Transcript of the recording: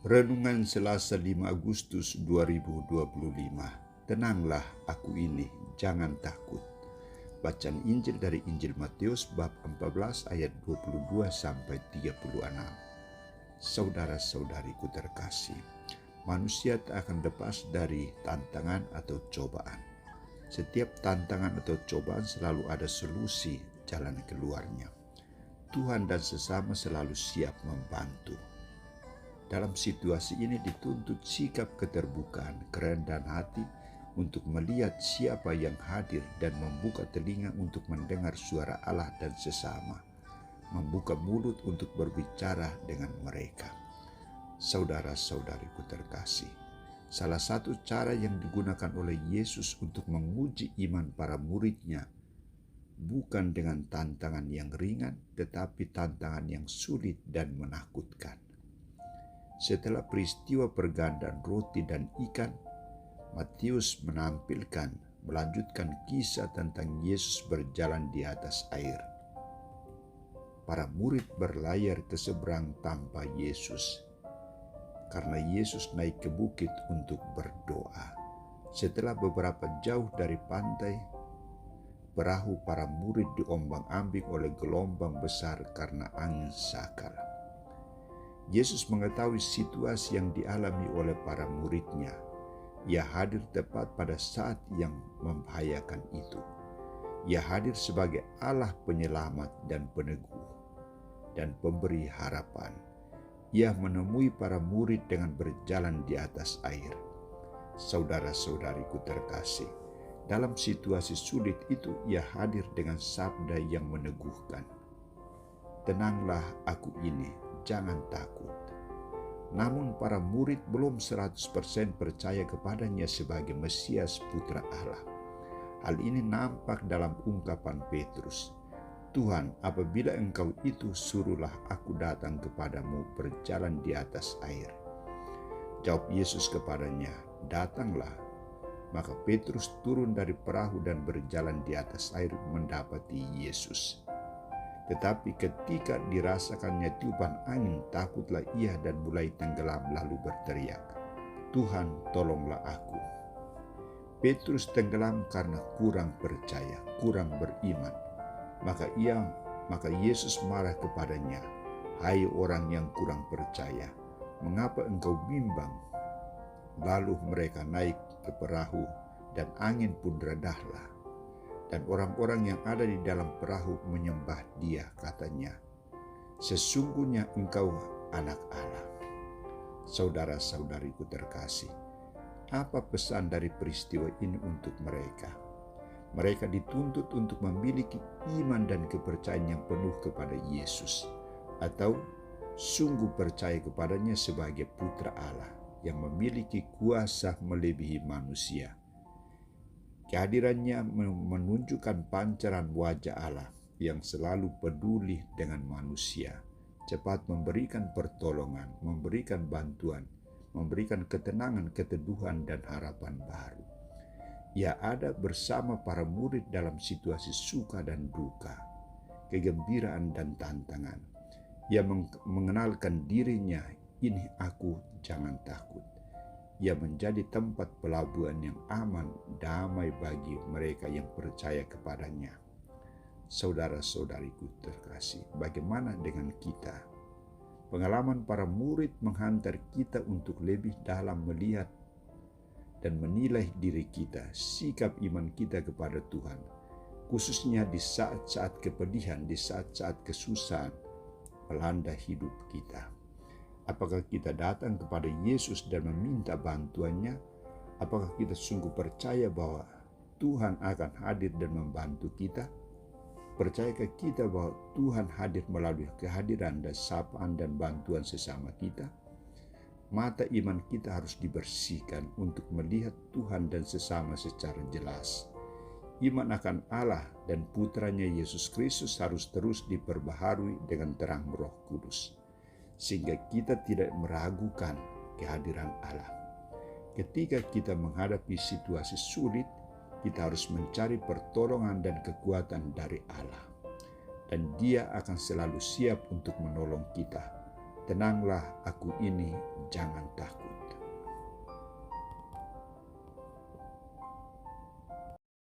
Renungan Selasa 5 Agustus 2025. Tenanglah aku ini, jangan takut. Bacaan Injil dari Injil Matius bab 14 ayat 22 sampai 36. Saudara-saudariku terkasih, manusia tak akan lepas dari tantangan atau cobaan. Setiap tantangan atau cobaan selalu ada solusi jalan keluarnya. Tuhan dan sesama selalu siap membantu. Dalam situasi ini dituntut sikap keterbukaan, kerendahan hati untuk melihat siapa yang hadir dan membuka telinga untuk mendengar suara Allah dan sesama, membuka mulut untuk berbicara dengan mereka. Saudara-saudariku terkasih, salah satu cara yang digunakan oleh Yesus untuk menguji iman para muridnya bukan dengan tantangan yang ringan, tetapi tantangan yang sulit dan menakutkan. Setelah peristiwa pergandaan roti dan ikan, Matius melanjutkan kisah tentang Yesus berjalan di atas air. Para murid berlayar ke seberang tanpa Yesus, karena Yesus naik ke bukit untuk berdoa. Setelah beberapa jauh dari pantai, perahu para murid diombang-ambing oleh gelombang besar karena angin sakal. Yesus mengetahui situasi yang dialami oleh para muridnya. Ia hadir tepat pada saat yang membahayakan itu. Ia hadir sebagai Allah penyelamat dan peneguh dan pemberi harapan. Ia menemui para murid dengan berjalan di atas air. Saudara-saudariku terkasih, dalam situasi sulit itu ia hadir dengan sabda yang meneguhkan. Tenanglah aku ini, jangan takut. Namun para murid belum 100% percaya kepadanya sebagai Mesias Putra Allah. Hal ini nampak dalam ungkapan Petrus, "Tuhan, apabila Engkau itu, suruhlah aku datang kepadamu berjalan di atas air." Jawab Yesus kepadanya, "Datanglah." Maka Petrus turun dari perahu dan berjalan di atas air mendapati Yesus. Tetapi ketika dirasakannya tiupan angin, takutlah ia dan mulai tenggelam lalu berteriak, "Tuhan, tolonglah aku." Petrus tenggelam karena kurang percaya, kurang beriman. Maka Yesus marah kepadanya, "Hai orang yang kurang percaya, mengapa engkau bimbang?" Lalu mereka naik ke perahu dan angin pun redahlah. Dan orang-orang yang ada di dalam perahu menyembah Dia, katanya, "Sesungguhnya Engkau Anak Allah." Saudara-saudariku terkasih, apa pesan dari peristiwa ini untuk mereka? Mereka dituntut untuk memiliki iman dan kepercayaan yang penuh kepada Yesus, atau sungguh percaya kepadanya sebagai Putra Allah yang memiliki kuasa melebihi manusia. Kehadirannya menunjukkan pancaran wajah Allah yang selalu peduli dengan manusia, cepat memberikan pertolongan, memberikan bantuan, memberikan ketenangan, keteduhan, dan harapan baru. Ia ada bersama para murid dalam situasi suka dan duka, kegembiraan dan tantangan. Ia mengenalkan dirinya, "Ini aku, jangan takut." Ia menjadi tempat pelabuhan yang aman, damai bagi mereka yang percaya kepadanya. Saudara-saudariku terkasih, bagaimana dengan kita? Pengalaman para murid menghantar kita untuk lebih dalam melihat dan menilai diri kita, sikap iman kita kepada Tuhan, khususnya di saat-saat kepedihan, di saat-saat kesusahan melanda hidup kita. Apakah kita datang kepada Yesus dan meminta bantuannya? Apakah kita sungguh percaya bahwa Tuhan akan hadir dan membantu kita? Percayakah kita bahwa Tuhan hadir melalui kehadiran dan sapaan dan bantuan sesama kita? Mata iman kita harus dibersihkan untuk melihat Tuhan dan sesama secara jelas. Iman akan Allah dan Putranya Yesus Kristus harus terus diperbaharui dengan terang Roh Kudus, sehingga kita tidak meragukan kehadiran Allah. Ketika kita menghadapi situasi sulit, kita harus mencari pertolongan dan kekuatan dari Allah. Dan Dia akan selalu siap untuk menolong kita, Tenanglah aku ini, jangan takut.